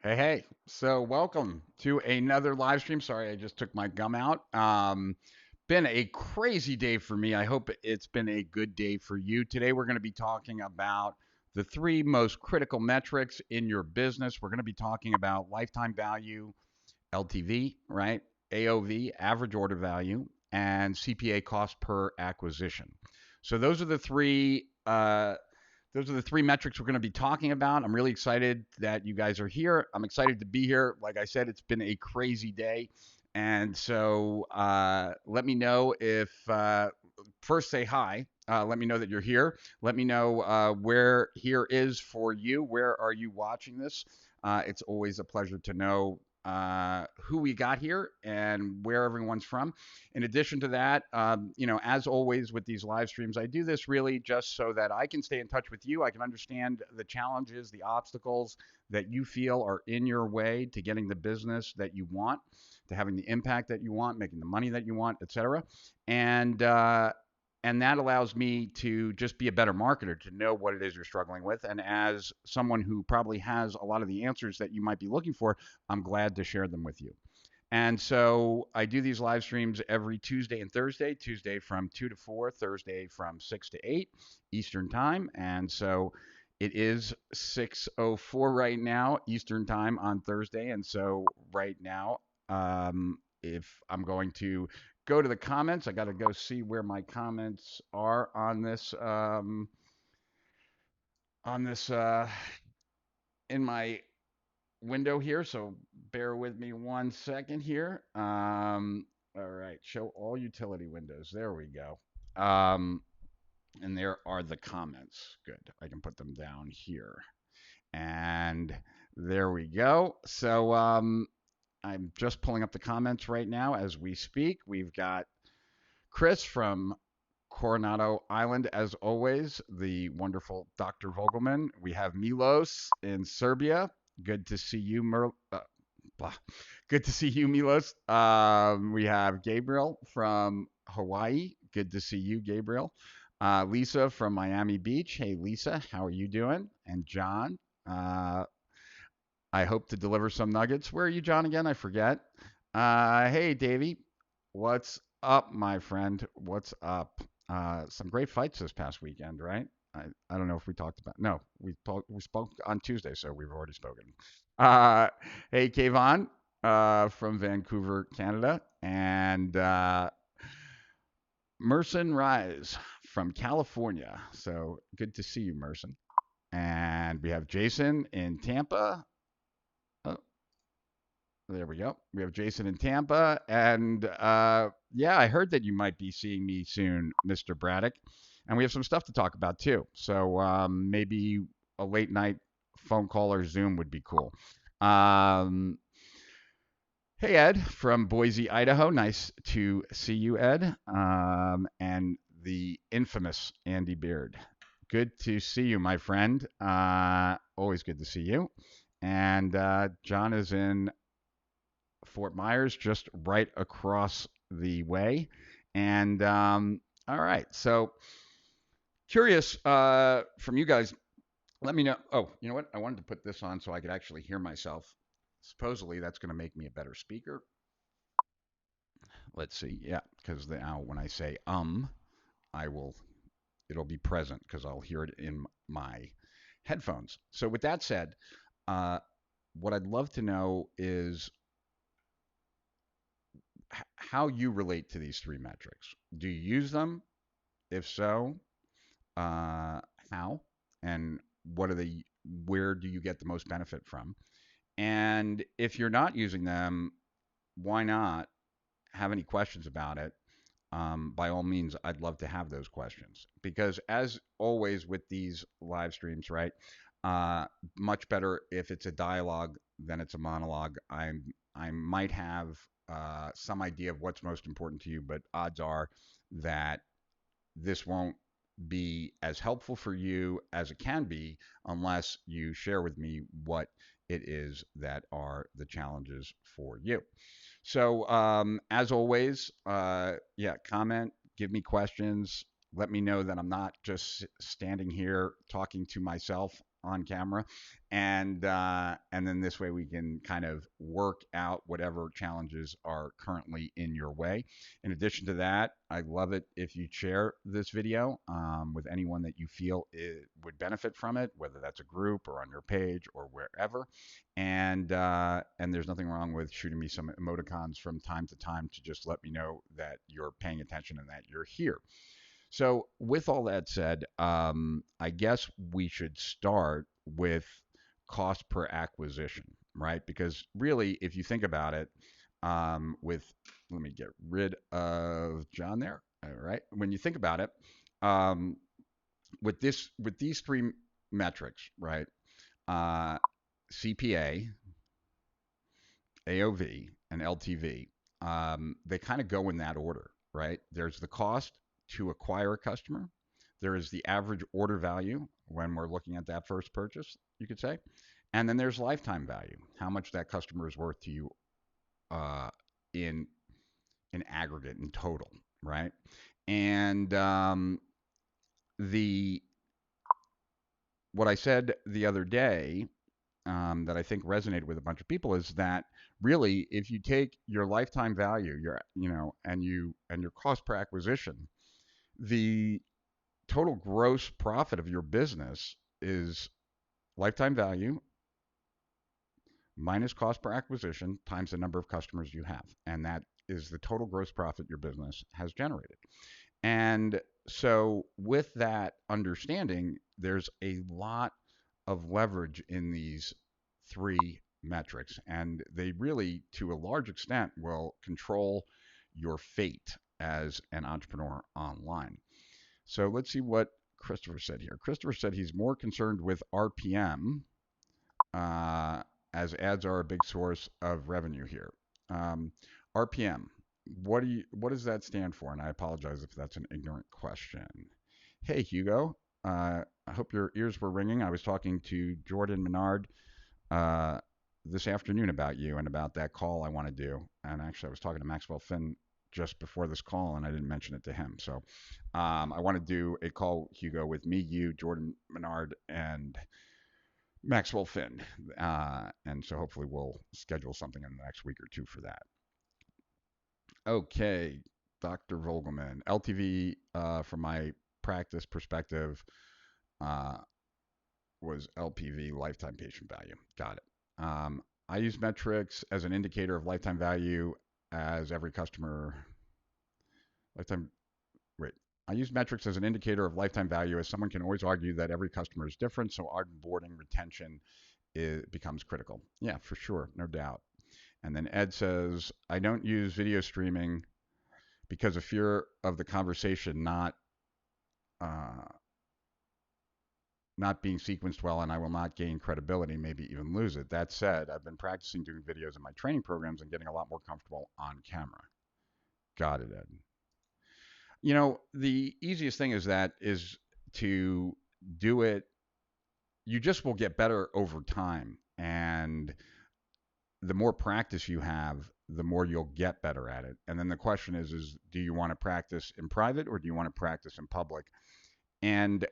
Hey. So welcome to another live stream. Sorry, I just took my gum out. Been a crazy day for me. I hope it's been a good day for you. Today we're going to be talking about the three most critical metrics in your business. We're going to be talking about lifetime value, LTV, right? AOV, average order value, and CPA cost per acquisition. So those are the three metrics we're going to be talking about. I'm really excited that you guys are here. I'm excited to be here. Like I said, it's been a crazy day. And so let me know if, first say hi. Let me know that you're here. Let me know where here is for you. Where are you watching this? It's always a pleasure to know who we got here and where everyone's from. In addition to that, as always with these live streams, I do this really just so that I can stay in touch with you. I can understand the challenges, the obstacles that you feel are in your way to getting the business that you want, to having the impact that you want, making the money that you want, etc. And and that allows me to just be a better marketer, to know what it is you're struggling with. And as someone who probably has a lot of the answers that you might be looking for, I'm glad to share them with you. And so I do these live streams every Tuesday and Thursday, Tuesday from 2 to 4, Thursday from 6 to 8 Eastern Time. And so it is 6:04 right now Eastern Time on Thursday. And so right now, if I'm going to go to the comments, I got to go see where my comments are on this in my window here, so bear with me 1 second here. All right, show all utility windows. There we go. And there are the comments. Good. I can put them down here. And there we go. So I'm just pulling up the comments right now as we speak. We've got Chris from Coronado Island, as always, the wonderful Dr. Vogelman. We have Milos in Serbia. Good to see you, blah. Good to see you, Milos. We have Gabriel from Hawaii. Good to see you, Gabriel. Lisa from Miami Beach. Hey, Lisa, how are you doing? And John, uh, I hope to deliver some nuggets. Where are you, John, again? I forget. Hey, Davey. What's up, my friend? What's up? Some great fights this past weekend, right? I don't know if we talked about. No, we spoke on Tuesday, so we've already spoken. Uh, hey, Kayvon, from Vancouver, Canada, and Merson Rise from California. So good to see you, Merson. And we have Jason in Tampa. Oh, there we go. We have Jason in Tampa. And yeah, I heard that you might be seeing me soon, Mr. Braddock. And we have some stuff to talk about too. So maybe a late night phone call or Zoom would be cool. Um, hey, Ed from Boise, Idaho. Nice to see you, Ed. And the infamous Andy Beard. Good to see you, my friend. Always good to see you. And John is in Fort Myers, just right across the way. And all right, so curious from you guys. Let me know. Oh, you know what? I wanted to put this on so I could actually hear myself. Supposedly, that's going to make me a better speaker. Let's see. Yeah, because now when I say I will it'll be present because I'll hear it in my headphones. So with that said, uh, what I'd love to know is how you relate to these three metrics. Do you use them? If so, uh, how? And what are the where do you get the most benefit from? And if you're not using them, why not? Have any questions about it? By all means, I'd love to have those questions because, as always with these live streams, right? Uh, Much better if it's a dialogue than it's a monologue. I might have some idea of what's most important to you, but odds are that this won't be as helpful for you as it can be unless you share with me what it is that are the challenges for you. So, as always, yeah, comment, give me questions, let me know that I'm not just standing here talking to myself. on camera, and then this way we can kind of work out whatever challenges are currently in your way. In addition to that, I'd love it if you share this video with anyone that you feel it would benefit from it, whether that's a group or on your page or wherever. And there's nothing wrong with shooting me some emoticons from time to time to just let me know that you're paying attention and that you're here. So, with all that said, I guess we should start with cost per acquisition, right? Because really, if you think about it, with let me get rid of John there. All right, when you think about it, um, with these three metrics, right? Uh, CPA, AOV, and LTV, they kind of go in that order, right? There's the cost to acquire a customer. There is the average order value when we're looking at that first purchase, you could say. And then there's lifetime value, how much that customer is worth to you uh, in aggregate, in total, right? And the what I said the other day that I think resonated with a bunch of people is that really, if you take your lifetime value, and your cost per acquisition, the total gross profit of your business is lifetime value minus cost per acquisition times the number of customers you have, and that is the total gross profit your business has generated. And so, with that understanding, there's a lot of leverage in these three metrics, and they really, to a large extent, will control your fate as an entrepreneur online. So, let's see what Christopher said here. Christopher said he's more concerned with RPM, uh, as ads are a big source of revenue here. Um, RPM, what does that stand for? And I apologize if that's an ignorant question. Hey Hugo, I hope your ears were ringing. I was talking to Jordan Menard uh, this afternoon about you and about that call I want to do. And actually, I was talking to Maxwell Finn just before this call, and I didn't mention it to him. So I want to do a call, Hugo, with me, you, Jordan Menard, and Maxwell Finn. And so hopefully we'll schedule something in the next week or two for that. Okay, Dr. Vogelman. LTV, from my practice perspective, uh, was LPV, lifetime patient value. Got it. I use metrics as an indicator of lifetime value as every customer lifetime Wait. I use metrics as an indicator of lifetime value, as someone can always argue that every customer is different, so onboarding retention becomes critical. Yeah, for sure, no doubt. And then Ed says, I don't use video streaming because of fear of the conversation uh, not being sequenced well, and I will not gain credibility, maybe even lose it. That said, I've been practicing doing videos in my training programs and getting a lot more comfortable on camera. Got it, Ed. The easiest thing is to do it. You just will get better over time, and the more practice you have, the more you'll get better at it. And then the question is do you want to practice in private or do you want to practice in public? And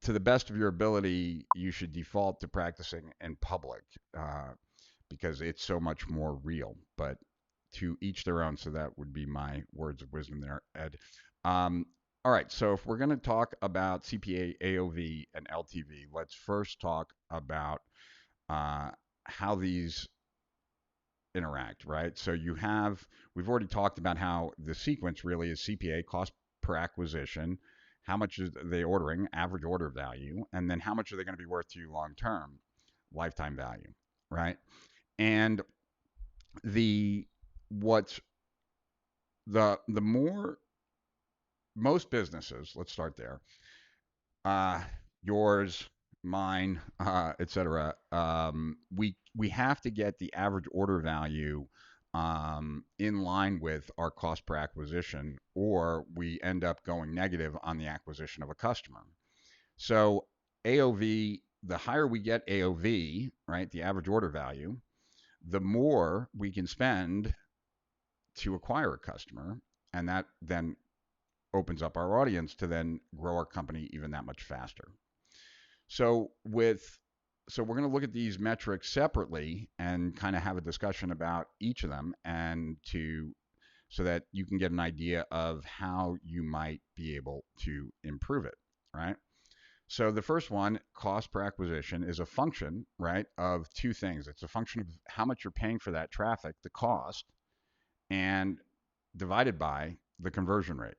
to the best of your ability, you should default to practicing in public because it's so much more real. But to each their own. So that would be my words of wisdom there, Ed. Um, all right. So if we're going to talk about CPA, AOV, and LTV, let's first talk about how these interact, right? So we've already talked about how the sequence really is CPA, cost per acquisition, how much are they ordering, average order value, and then how much are they going to be worth to you long term, lifetime value, right? And the what's the more most businesses, let's start there, uh, yours, mine, etc. We have to get the average order value in line with our cost per acquisition, or we end up going negative on the acquisition of a customer. So AOV, the higher we get AOV, right, the average order value, the more we can spend to acquire a customer, and that then opens up our audience to then grow our company even that much faster. So with so we're going to look at these metrics separately and kind of have a discussion about each of them and to so that you can get an idea of how you might be able to improve it, right? So the first one, cost per acquisition, is a function, right, of two things. It's a function of how much you're paying for that traffic, the cost, and divided by the conversion rate,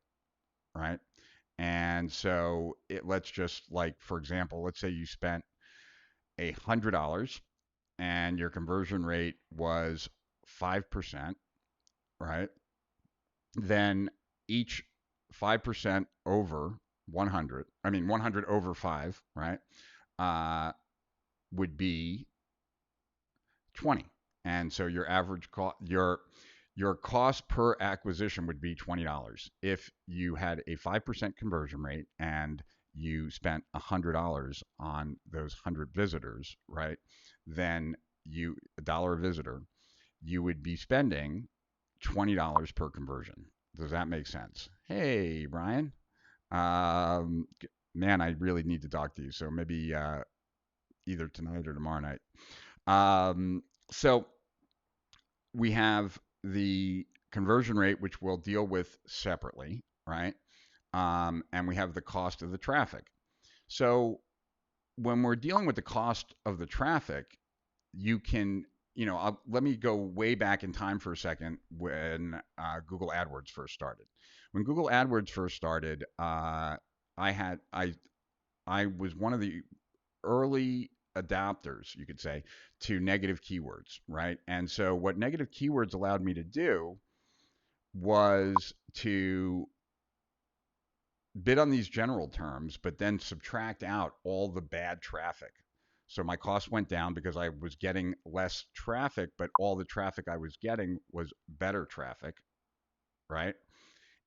right? And so let's just like, for example, let's say you spent $100 and your conversion rate was 5%, right? Then each 5% over 100, I mean 100 over 5, right? Uh, would be 20. And so your average cost, your cost per acquisition would be $20 if you had a 5% conversion rate and you spent $100 on those 100 visitors, right? Then you a dollar a visitor, you would be spending $20 per conversion. Does that make sense? Hey, Brian. Um, Man, I really need to talk to you. So maybe either tonight or tomorrow night. So we have the conversion rate, which we'll deal with separately, right? And we have the cost of the traffic. So when we're dealing with the cost of the traffic, you can, let me go way back in time for a second when Google AdWords first started. When Google AdWords first started, I had I was one of the early adapters, you could say, to negative keywords, right? And so what negative keywords allowed me to do was to bid on these general terms, but then subtract out all the bad traffic. So my cost went down because I was getting less traffic, but all the traffic I was getting was better traffic, right?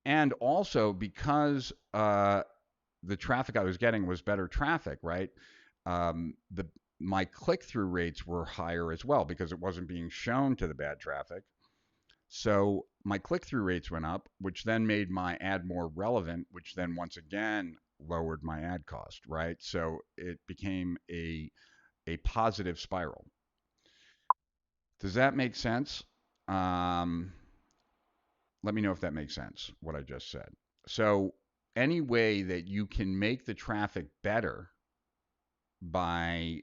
And also because the traffic I was getting was better traffic, right? The My click-through rates were higher as well because it wasn't being shown to the bad traffic. So my click-through rates went up, which then made my ad more relevant, which then once again lowered my ad cost, right? So it became a positive spiral. Does that make sense? Um, Let me know if that makes sense, what I just said. So any way that you can make the traffic better by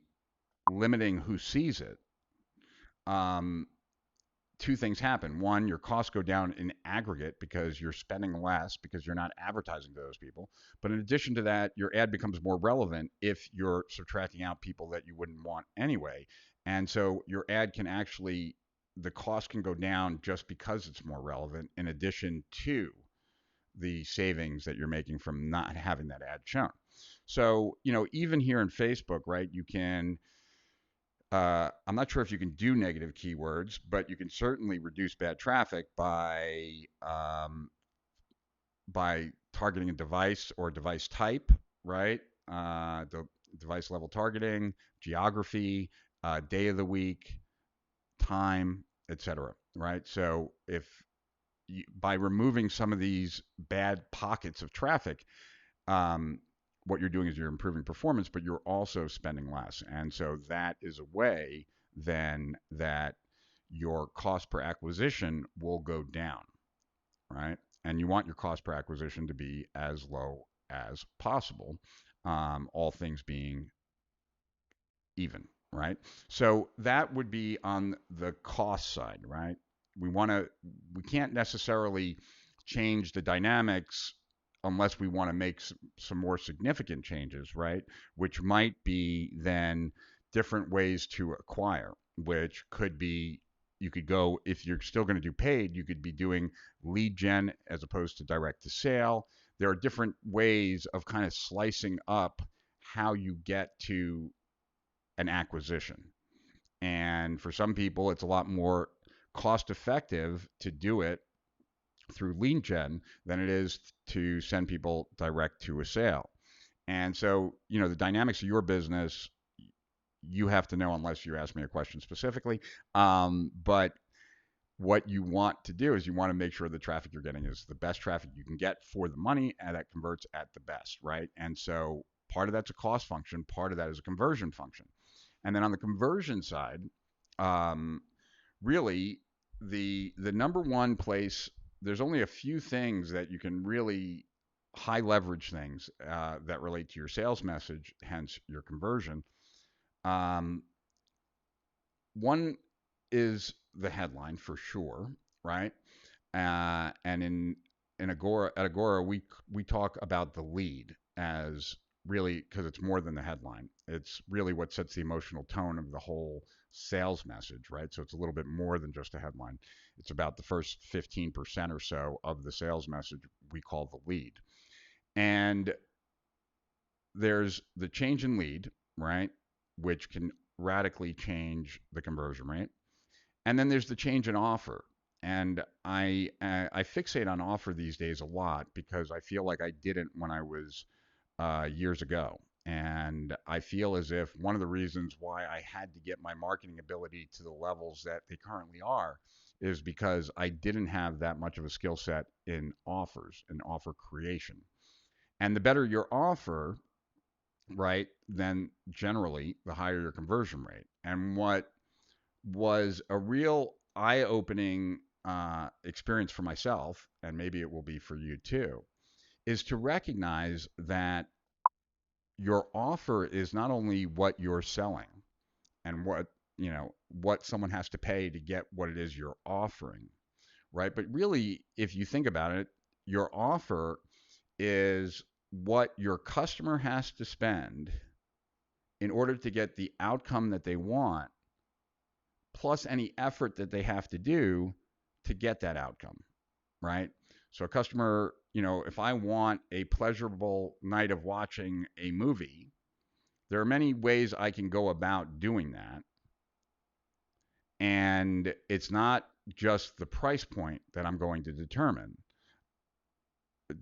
limiting who sees it, um, two things happen. One, your costs go down in aggregate because you're spending less because you're not advertising to those people. But in addition to that, your ad becomes more relevant if you're subtracting out people that you wouldn't want anyway. And so your ad can actually, the cost can go down just because it's more relevant, in addition to the savings that you're making from not having that ad shown. So, even here in Facebook, right, you can I'm not sure if you can do negative keywords, but you can certainly reduce bad traffic by targeting a device or device type, right? The device level targeting, geography, day of the week, time, etc. Right? So if by removing some of these bad pockets of traffic, um, what you're doing is you're improving performance, but you're also spending less. And so that is a way then that your cost per acquisition will go down, right? And you want your cost per acquisition to be as low as possible, all things being even, right? So that would be on the cost side, right? We can't necessarily change the dynamics unless we want to make some more significant changes, right? Which might be then different ways to acquire, which could be you could go, if you're still going to do paid, you could be doing lead gen as opposed to direct to sale. There are different ways of kind of slicing up how you get to an acquisition. And for some people, it's a lot more cost effective to do it through lead gen than it is to send people direct to a sale. And so, the dynamics of your business, you have to know unless you ask me a question specifically. But what you want to do is you want to make sure the traffic you're getting is the best traffic you can get for the money and that converts at the best, right? And so Part of that's a cost function, part of that is a conversion function. And then on the conversion side, um, really the number one place, there's only a few things that you can really high leverage things that relate to your sales message, hence your conversion. Um, One is the headline for sure, right? And in Agora at Agora, we talk about the lead as really because it's more than the headline. It's really what sets the emotional tone of the whole sales message, right? So it's a little bit more than just a headline. It's about the first 15% or so of the sales message we call the lead. And there's the change in lead, right? Which can radically change the conversion rate. And then there's the change in offer. And I fixate on offer these days a lot because I feel like I didn't when I was years ago. And I feel as if one of the reasons why I had to get my marketing ability to the levels that they currently are is because I didn't have that much of a skill set in offers and offer creation. And the better your offer, right, then generally the higher your conversion rate. And what was a real eye-opening experience for myself, and maybe it will be for you too, is to recognize that your offer is not only what you're selling and what someone has to pay to get what it is you're offering, right? But really, if you think about it, your offer is what your customer has to spend in order to get the outcome that they want plus any effort that they have to do to get that outcome, right? So a customer, if I want a pleasurable night of watching a movie, there are many ways I can go about doing that. And it's not just the price point that I'm going to determine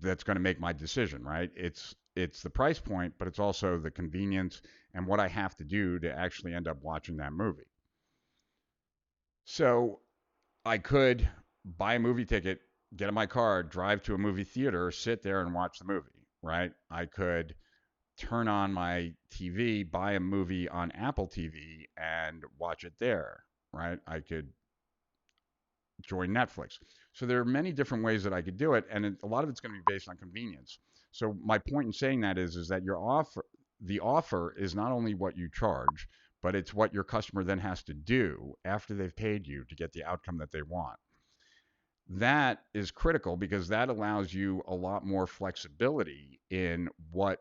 that's going to make my decision, right? It's the price point, but it's also the convenience and what I have to do to actually end up watching that movie. So I could buy a movie ticket, get in my car, drive to a movie theater, sit there and watch the movie, right? I could turn on my TV, buy a movie on Apple TV and watch it there, right? I could join Netflix. So there are many different ways that I could do it, and a lot of it's going to be based on convenience. So my point in saying that is that the offer is not only what you charge, but it's what your customer then has to do after they've paid you to get the outcome that they want. That is critical because that allows you a lot more flexibility in what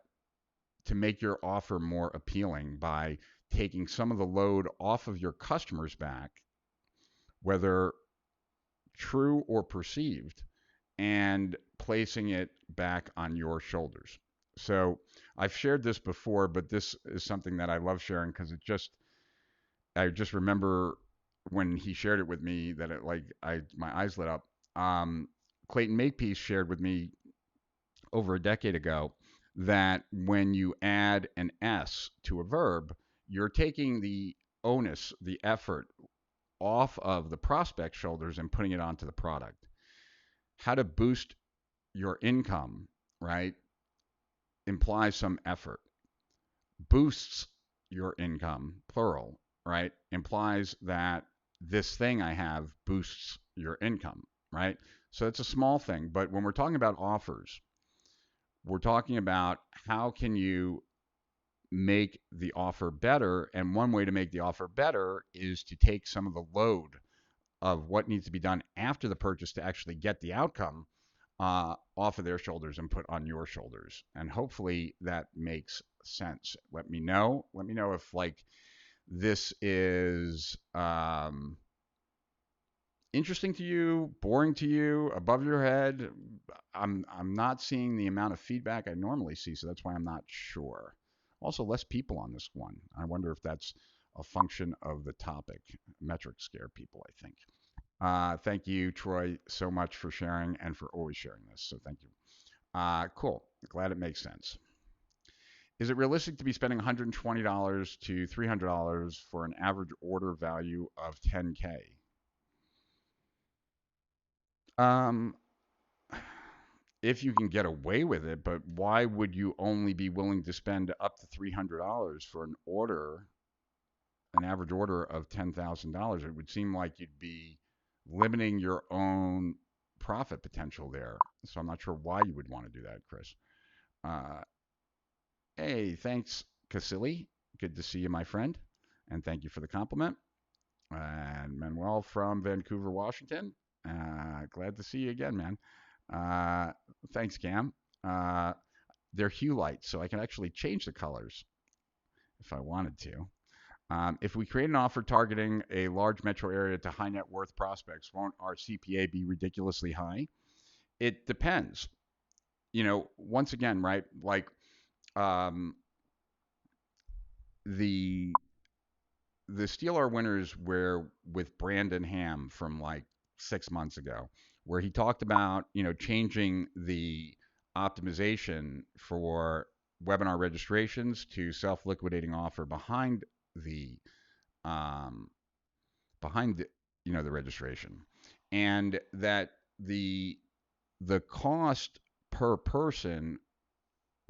to make your offer more appealing by taking some of the load off of your customers' back, whether true or perceived, and placing it back on your shoulders. So I've shared this before, but this is something that I love sharing because I just remember when he shared it with me that my eyes lit up. Clayton Makepeace shared with me over a decade ago that when you add an S to a verb, you're taking the onus, the effort off of the prospect shoulders and putting it onto the product. How to boost your income, right, implies some effort. Boosts your income, plural, right, implies that this thing I have boosts your income, right? So it's a small thing, but when we're talking about offers, we're talking about how can you make the offer better, and one way to make the offer better is to take some of the load of what needs to be done after the purchase to actually get the outcome off of their shoulders and put on your shoulders. And hopefully that makes sense. Let me know. Let me know if this is interesting to you, boring to you, above your head. I'm not seeing the amount of feedback I normally see, so that's why I'm not sure. Also, less people on this one. I wonder if that's a function of the topic. Metrics scare people, I think. Thank you, Troy, so much for sharing and for always sharing this. So thank you. Cool. Glad it makes sense. Is it realistic to be spending $120 to $300 for an average order value of 10K? Um, if you can get away with it, but why would you only be willing to spend up to $300 for an order, an average order of $10,000? It would seem like you'd be limiting your own profit potential there. So I'm not sure why you would want to do that, Chris. Uh, hey, thanks, Casilli. Good to see you, my friend. And thank you for the compliment. And Manuel from Vancouver, Washington. Glad to see you again, man. Uh, thanks, Cam. Uh, they're hue lights, so I can actually change the colors if I wanted to. If we create an offer targeting a large metro area to high net worth prospects, won't our CPA be ridiculously high? It depends. Once again, right? Like um, the the Steal Our Winners were with Brandon Ham from like 6 months ago, where he talked about changing the optimization for webinar registrations to self-liquidating offer the um, behind the registration, and that the cost per person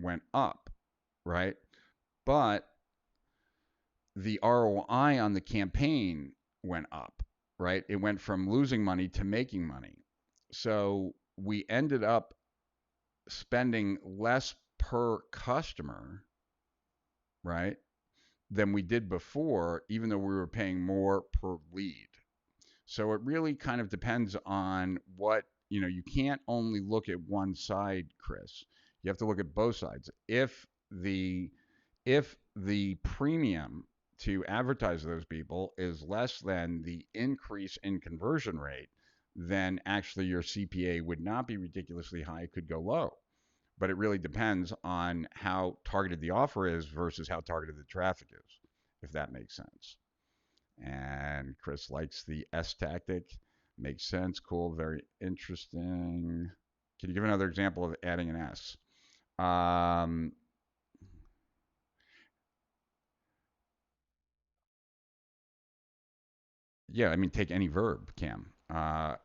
went up, right? But the ROI on the campaign went up, right? It went from losing money to making money. So we ended up spending less per customer, right, than we did before, even though we were paying more per lead. So it really kind of depends on you can't only look at one side, Chris. You have to look at both sides. If the premium to advertise those people is less than the increase in conversion rate, then actually your CPA would not be ridiculously high. It could go low. But it really depends on how targeted the offer is versus how targeted the traffic is, if that makes sense. And Chris likes the S tactic. Makes sense. Cool. Very interesting. Can you give another example of adding an S? Um, yeah, I mean, take any verb, Cam. I'm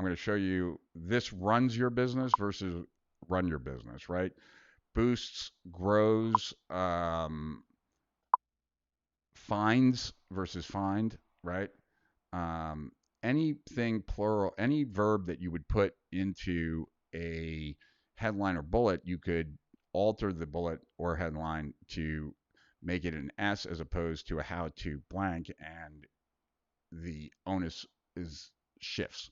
going to show you this runs your business versus run your business, right? Boosts, grows, finds versus find, right? Um, anything plural, any verb that you would put into a headline or bullet, you could alter the bullet or headline to make it an S as opposed to a how to blank, and the onus is shifts.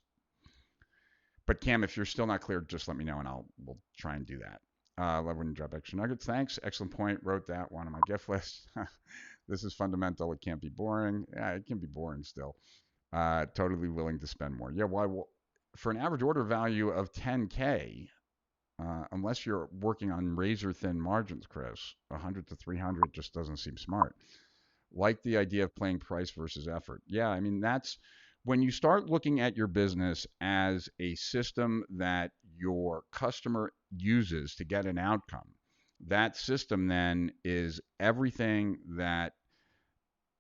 But Cam, if you're still not clear, just let me know and we'll try and do that. Love when you drop extra nuggets. Thanks. Excellent point. Wrote that one on my gift list. This is fundamental. It can't be boring. Yeah, it can be boring still. Totally willing to spend more. Yeah, why? For an average order value of 10K, unless you're working on razor thin margins, Chris, 100 to 300 just doesn't seem smart. Like the idea of playing price versus effort. Yeah, I mean, that's when you start looking at your business as a system that your customer uses to get an outcome. That system then is everything that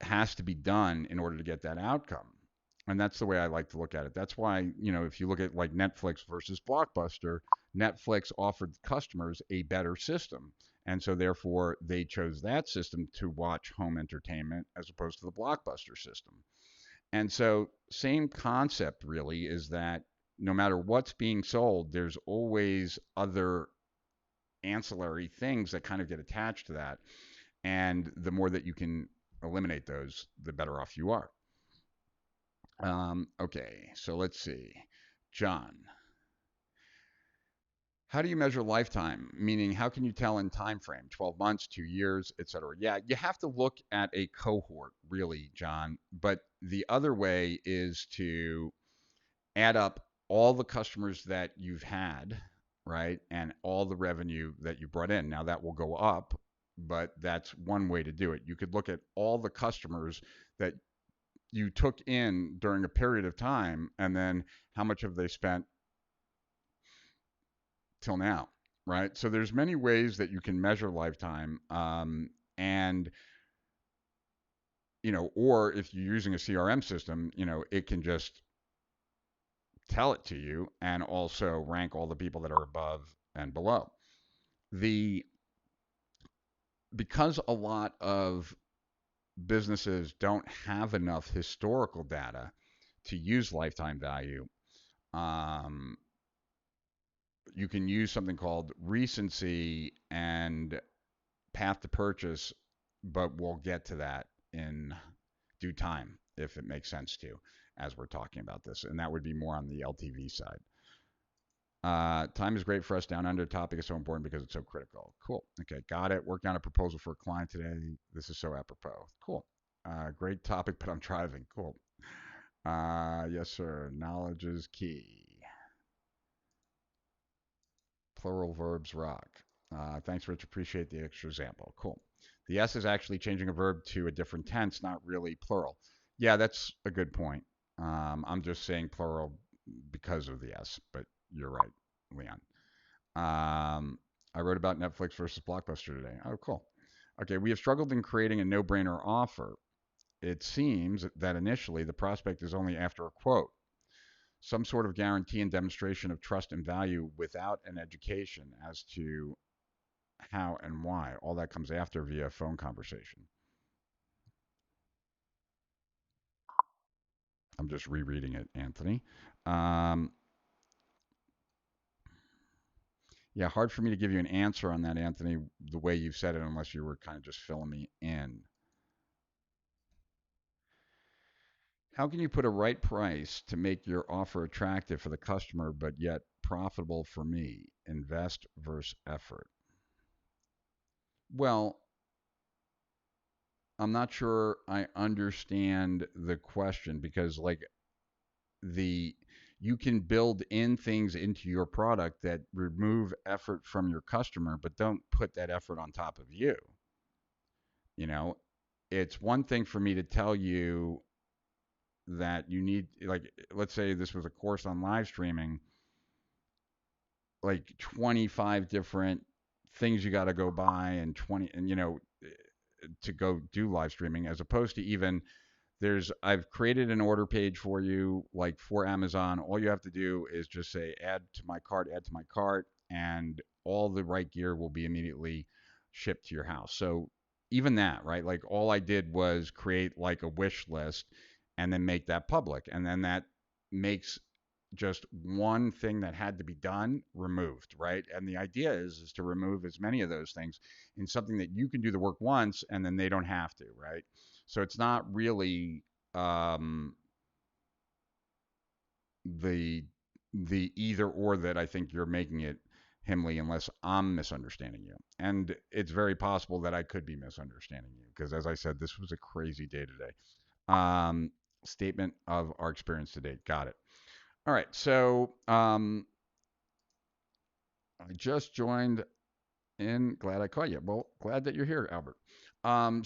has to be done in order to get that outcome. And that's the way I like to look at it. That's why, if you look at like Netflix versus Blockbuster, Netflix offered customers a better system. And so therefore they chose that system to watch home entertainment as opposed to the Blockbuster system. And so same concept really is that no matter what's being sold, there's always other ancillary things that kind of get attached to that. And the more that you can eliminate those, the better off you are. Okay, so let's see. John, how do you measure lifetime? Meaning, how can you tell in time frame, 12 months, 2 years, et cetera? Yeah, you have to look at a cohort, really, John. But the other way is to add up all the customers that you've had, right, and all the revenue that you brought in. Now, that will go up, but that's one way to do it. You could look at all the customers that you took in during a period of time, and then how much have they spent till now, right? So there's many ways that you can measure lifetime, and or if you're using a CRM system, it can just tell it to you and also rank all the people that are above and below. The Because a lot of businesses don't have enough historical data to use lifetime value, um, you can use something called recency and path to purchase, but we'll get to that in due time if it makes sense to as we're talking about this. And that would be more on the LTV side. Time is great for us down under. Topic is so important because it's so critical. Cool. Okay, got it. Working on a proposal for a client today. This is so apropos. Cool. Great topic, but I'm driving. Cool. Yes, sir. Knowledge is key. Plural verbs rock. Thanks, Rich. Appreciate the extra example. Cool. The S is actually changing a verb to a different tense, not really plural. Yeah, that's a good point. I'm just saying plural because of the S, but you're right, Leon. I wrote about Netflix versus Blockbuster today. Oh, cool. Okay, we have struggled in creating a no brainer offer. It seems that initially the prospect is only after a quote, some sort of guarantee and demonstration of trust and value without an education as to how and why. All that comes after via phone conversation. I'm just rereading it, Anthony. Um, yeah, hard for me to give you an answer on that, Anthony, the way you've said it, unless you were kind of just filling me in. How can you put a right price to make your offer attractive for the customer, but yet profitable for me? Invest versus effort. Well, I'm not sure I understand the question because, like, the you can build in things into your product that remove effort from your customer, but don't put that effort on top of you. You know, it's one thing for me to tell you that you need, like, let's say this was a course on live streaming, like 25 different things you got to go buy and 20, and to go do live streaming, as opposed to even I've created an order page for you, like for Amazon. All you have to do is just say add to my cart, and all the right gear will be immediately shipped to your house. So even that, right? Like, all I did was create like a wish list and then make that public. And then that makes just one thing that had to be done removed, right? And the idea is to remove as many of those things in something that you can do the work once and then they don't have to, right? So it's not really um, the either or that I think you're making it, Himley, unless I'm misunderstanding you. And it's very possible that I could be misunderstanding you because, as I said, this was a crazy day today. Um, Statement of our experience to date. Got it. All right. So I just joined in. Glad I caught you. Well, glad that you're here, Albert.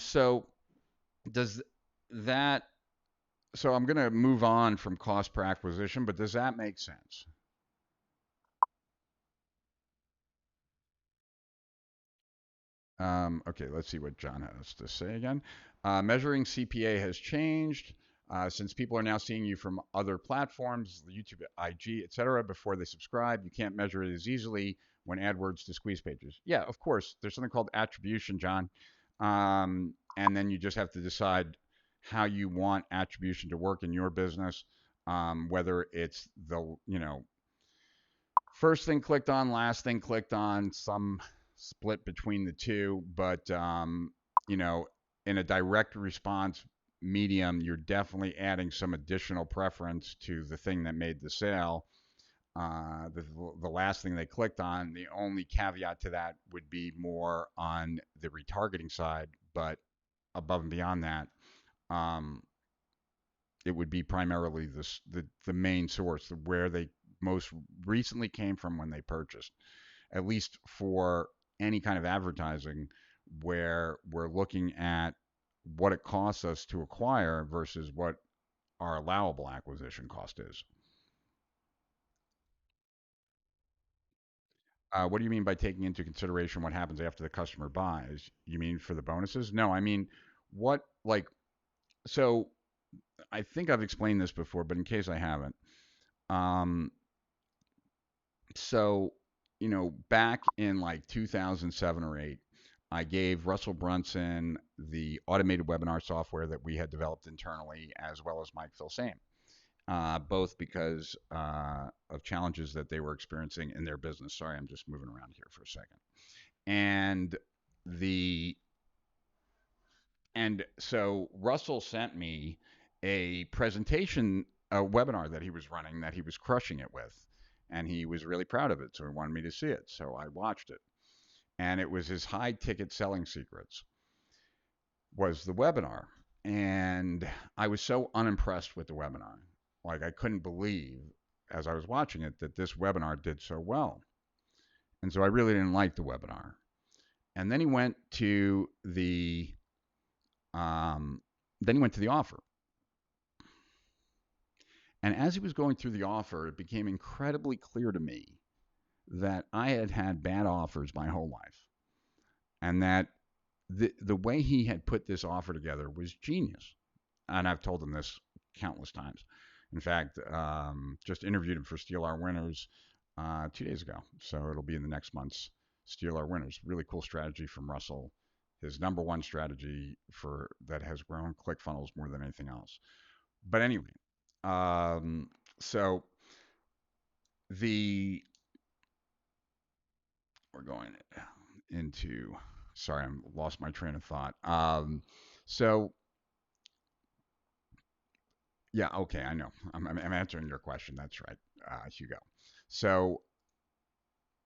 So does that so I'm going to move on from cost per acquisition, but does that make sense? Okay, let's see what John has to say again. Measuring CPA has changed since people are now seeing you from other platforms, YouTube, IG, etc. Before they subscribe. You can't measure it as easily when AdWords to squeeze pages. Yeah, of course. There's something called attribution, John, and then you just have to decide how you want attribution to work in your business. Whether it's the first thing clicked on, last thing clicked on, some split between the two. But you know, in a direct response medium, you're definitely adding some additional preference to the thing that made the sale. The last thing they clicked on, the only caveat to that would be more on the retargeting side, but above and beyond that, um, it would be primarily the main source, where they most recently came from when they purchased, at least for any kind of advertising, where we're looking at what it costs us to acquire versus what our allowable acquisition cost is. What do you mean by taking into consideration what happens after the customer buys? You mean for the bonuses? No, I mean, what, like, so I think I've explained this before, but in case I haven't, Um, so, back in like 2007 or 8, I gave Russell Brunson the automated webinar software that we had developed internally, as well as Mike Filsame, both because of challenges that they were experiencing in their business. Sorry, I'm just moving around here for a second. And the and so Russell sent me a presentation, a webinar that he was running that he was crushing it with, and he was really proud of it. So he wanted me to see it. So I watched it, and it was his high ticket selling secrets was the webinar, and I was so unimpressed with the webinar. Like I couldn't believe as I was watching it that this webinar did so well. And so I really didn't like the webinar. And then he went to the um, offer. And as he was going through the offer, it became incredibly clear to me that I had had bad offers my whole life, and that the way he had put this offer together was genius. And I've told him this countless times. In fact, just interviewed him for Steal Our Winners 2 days ago, so it'll be in the next month's Steal Our Winners. Really cool strategy from Russell. His number one strategy for that has grown ClickFunnels more than anything else. But anyway, um, so the we're going into. Sorry, I lost my train of thought. So yeah, okay, I know. I'm answering your question. That's right, Hugo. So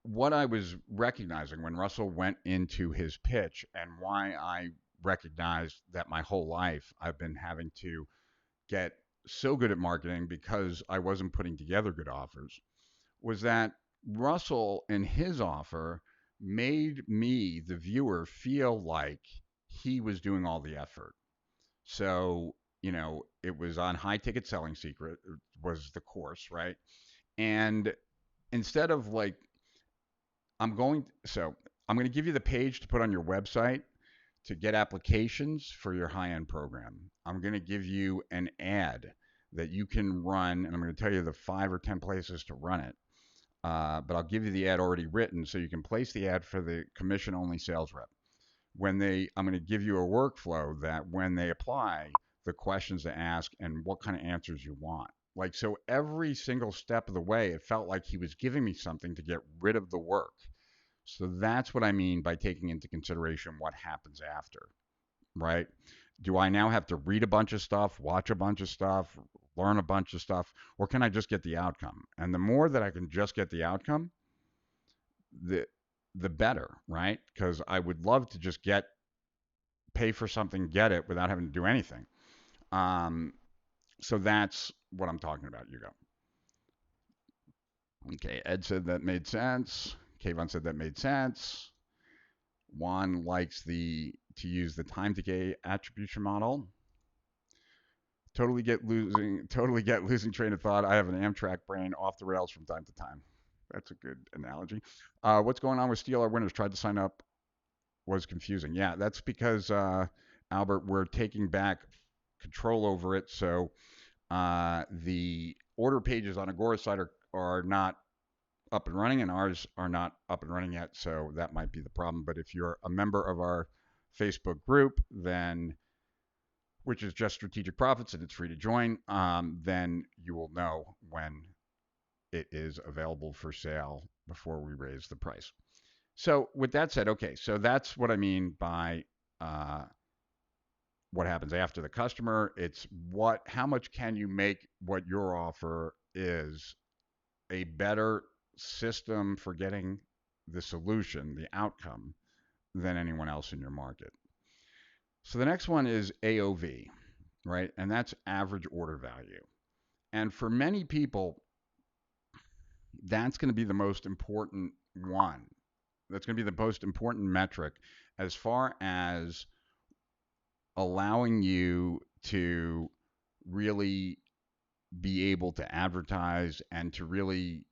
what I was recognizing when Russell went into his pitch, and why I recognized that my whole life I've been having to get so good at marketing because I wasn't putting together good offers, was that Russell in his offer made me, the viewer, feel like he was doing all the effort. So, it was on high ticket selling secret was the course, right? And instead of like, I'm going to give you the page to put on your website to get applications for your high end program. I'm going to give you an ad that you can run, and I'm going to tell you the 5 or 10 places to run it. But I'll give you the ad already written so you can place the ad for the commission only sales rep. I'm going to give you a workflow that when they apply, the questions to ask and what kind of answers you want. Like, so every single step of the way, it felt like he was giving me something to get rid of the work. So that's what I mean by taking into consideration what happens after, right? Do I now have to read a bunch of stuff, watch a bunch of stuff, learn a bunch of stuff, or can I just get the outcome? And the more that I can just get the outcome, the the better, right? Because I would love to just pay for something, get it without having to do anything. Um, so that's what I'm talking about, Hugo. Okay, Ed said that made sense. Kayvon said that made sense. Juan likes to use the time decay attribution model. Totally get losing train of thought. I have an Amtrak brain off the rails from time to time. That's a good analogy. What's going on with Steal Our Winners? Tried to sign up, was confusing. Yeah, that's because Albert, we're taking back control over it. So the order pages on Agora's site are not up and running, and ours are not up and running yet. So that might be the problem. But if you're a member of our Facebook group, then which is just Strategic Profits, and it's free to join, then you will know when it is available for sale before we raise the price. So with that said, okay, so that's what I mean by what happens after the customer. It's how much can you make what your offer is a better system for getting the solution, the outcome, than anyone else in your market. So the next one is AOV, right? And that's average order value. And for many people, that's going to be the most important one. That's going to be the most important metric as far as allowing you to really be able to advertise and to really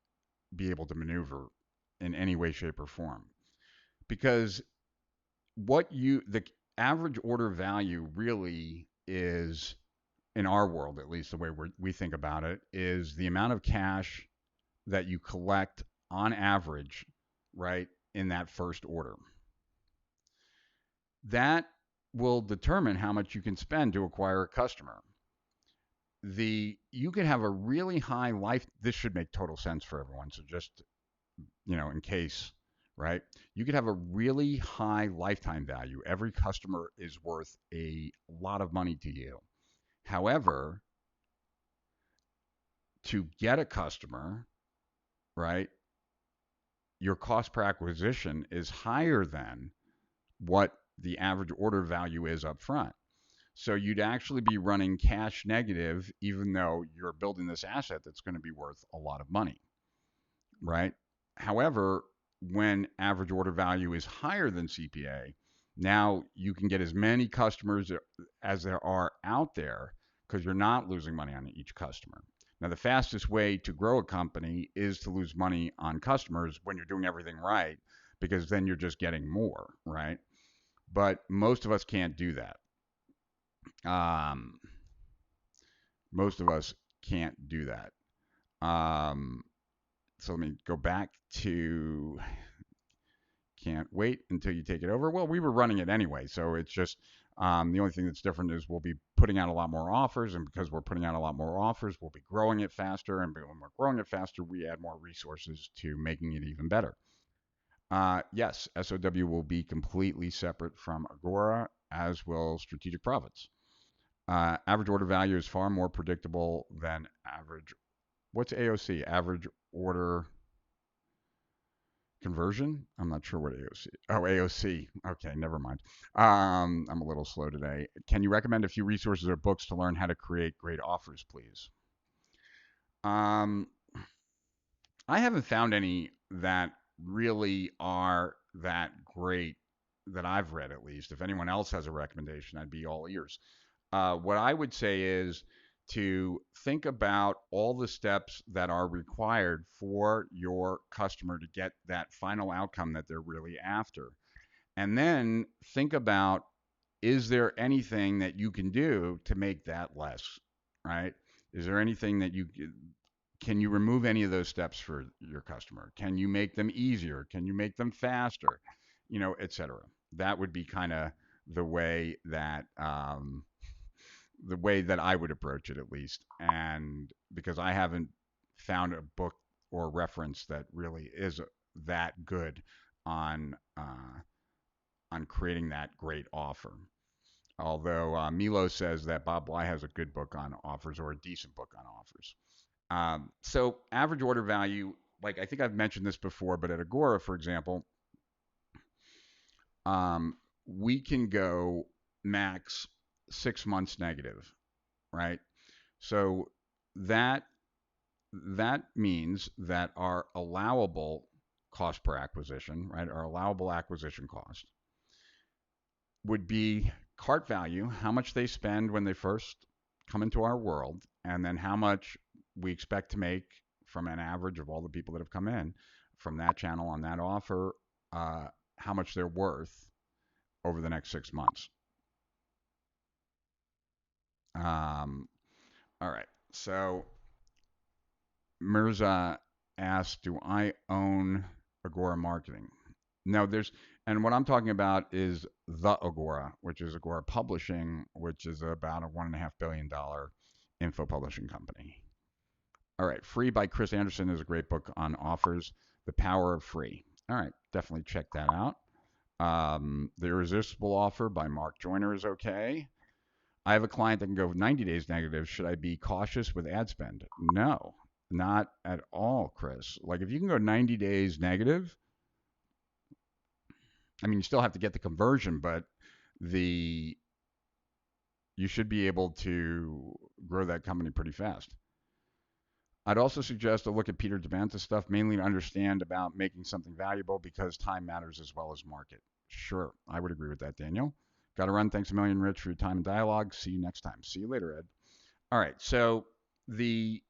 be able to maneuver in any way, shape, or form. Because the average order value really is in our world, at least the way we think about it, is the amount of cash that you collect on average, right, in that first order. That will determine how much you can spend to acquire a customer. You could have a really high life. This should make total sense for everyone. So just in case, right? You could have a really high lifetime value. Every customer is worth a lot of money to you. However, to get a customer, right, your cost per acquisition is higher than what the average order value is up front. So you'd actually be running cash negative, even though you're building this asset that's going to be worth a lot of money, right? However, when average order value is higher than CPA, now you can get as many customers as there are out there because you're not losing money on each customer. Now, the fastest way to grow a company is to lose money on customers when you're doing everything right, because then you're just getting more, right? But most of us can't do that. Um, most of us can't do that. Um, so let me go back to can't wait until you take it over. Well, we were running it anyway, so it's just the only thing that's different is we'll be putting out a lot more offers, and because we're putting out a lot more offers, we'll be growing it faster, and when we're growing it faster, we add more resources to making it even better. Yes, SOW will be completely separate from Agora, as will strategic profits. Average order value is far more predictable than average. What's AOC? Average order conversion? I'm not sure what AOC. Oh, AOC. Okay, never mind. I'm a little slow today. Can you recommend a few resources or books to learn how to create great offers, please? Um, I haven't found any that really are that great that I've read, at least. If anyone else has a recommendation, I'd be all ears. What I would say is to think about all the steps that are required for your customer to get that final outcome that they're really after. And then think about, is there anything that you can do to make that less, right? Is there anything that can you remove any of those steps for your customer? Can you make them easier? Can you make them faster? Et cetera. That would be kind of the way that the way that I would approach it, at least. And because I haven't found a book or reference that really is that good on creating that great offer. Although Milo says that Bob Bly has a good book on offers or a decent book on offers. So average order value, like I think I've mentioned this before, but at Agora, for example, we can go max 6 months negative, right? So that that means that our allowable cost per acquisition, right, our allowable acquisition cost would be cart value, how much they spend when they first come into our world, and then how much we expect to make from an average of all the people that have come in from that channel on that offer, how much they're worth over the next 6 months. All right. So Mirza asked, "Do I own Agora Marketing?" No, and what I'm talking about is the Agora, which is Agora Publishing, which is about a $1.5 billion info publishing company. All right, Free by Chris Anderson is a great book on offers. The Power of Free. All right, definitely check that out. The Irresistible Offer by Mark Joyner is okay. I have a client that can go 90 days negative. Should I be cautious with ad spend? No, not at all, Chris. Like if you can go 90 days negative, I mean, you still have to get the conversion, but the you should be able to grow that company pretty fast. I'd also suggest to look at Peter Devanta's stuff, mainly to understand about making something valuable because time matters as well as market. Sure, I would agree with that, Daniel. Got to run. Thanks a million, Rich, for your time and dialogue. See you next time. See you later, Ed. All right. So when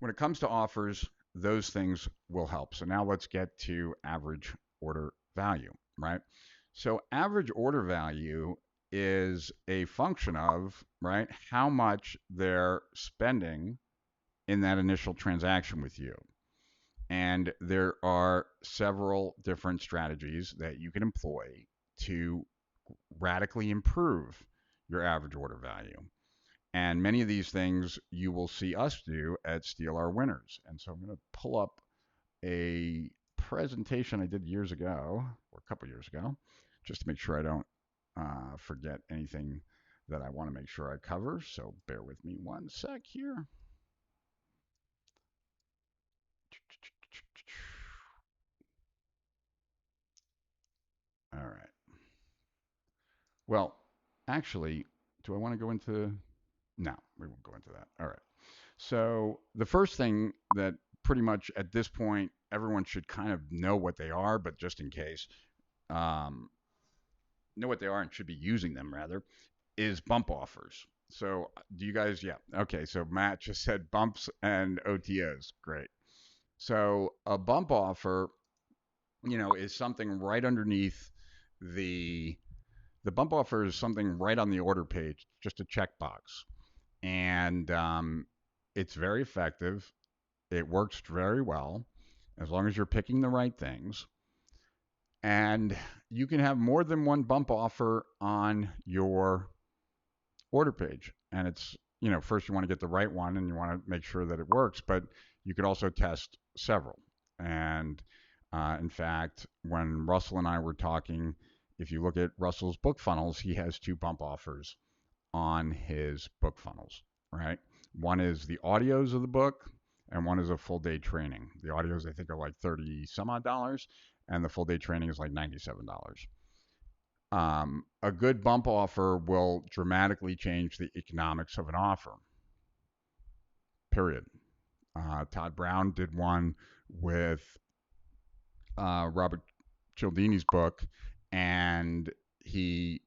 it comes to offers, those things will help. So now let's get to average order value, right? So average order value is a function of, right, how much they're spending in that initial transaction with you. And there are several different strategies that you can employ to radically improve your average order value. And many of these things you will see us do at Steal Our Winners. And so I'm going to pull up a presentation I did years ago, or a couple years ago, just to make sure I don't forget anything that I want to make sure I cover. So bear with me one sec here. All right. Well, actually, do I want to go into? No, we won't go into that. All right. So the first thing that pretty much at this point everyone should kind of know what they are, but just in case, um, know what they are and should be using them rather, is bump offers. So do you guys? Yeah. Okay. So Matt just said bumps and OTOs. Great. So a bump offer, is something right underneath the the bump offer is something right on the order page, just a checkbox, and it's very effective. It works very well as long as you're picking the right things. And you can have more than one bump offer on your order page. And it's, first you want to get the right one and you want to make sure that it works, but you could also test several. And in fact, when Russell and I were talking, if you look at Russell's book funnels, he has two bump offers on his book funnels, right? One is the audios of the book, and one is a full day training. The audios, I think, are like 30 some odd dollars, and the full day training is like $97. A good bump offer will dramatically change the economics of an offer, period. Todd Brown did one with Robert Cialdini's book, and he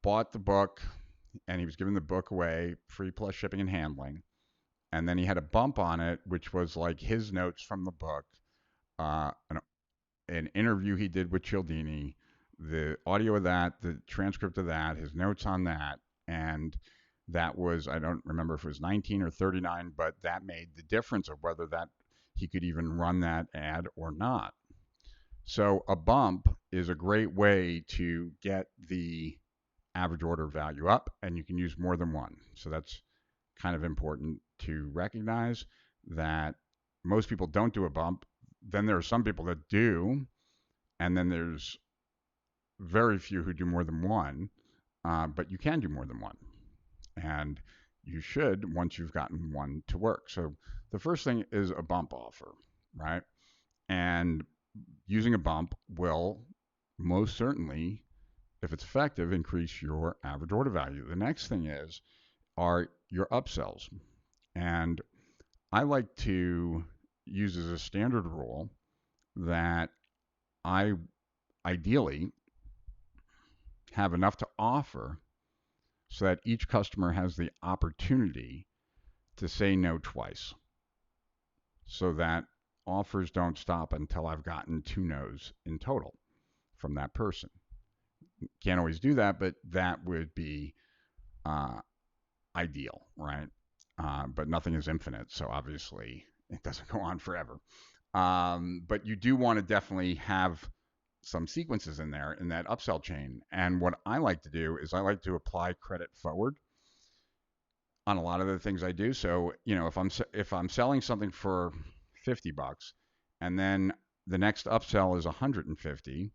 bought the book and he was giving the book away free plus shipping and handling. And then he had a bump on it, which was like his notes from the book, an interview he did with Cialdini, the audio of that, the transcript of that, his notes on that, and that was, I don't remember if it was 19 or 39, but that made the difference of whether that he could even run that ad or not. So a bump is a great way to get the average order value up, and you can use more than one. So that's kind of important to recognize that most people don't do a bump. Then there are some people that do, and then there's very few who do more than one, but you can do more than one. And you should once you've gotten one to work. So the first thing is a bump offer, right? And using a bump will most certainly, if it's effective, increase your average order value. The next thing are your upsells. And I like to use as a standard rule that I ideally have enough to offer so that each customer has the opportunity to say no twice, so that offers don't stop until I've gotten two no's in total from that person. Can't always do that, but that would be uh, ideal, right? But nothing is infinite, so obviously it doesn't go on forever. But you do want to definitely have some sequences in there in that upsell chain. And what I like to do is I like to apply credit forward on a lot of the things I do. So, if I'm selling something for $50 and then the next upsell is 150,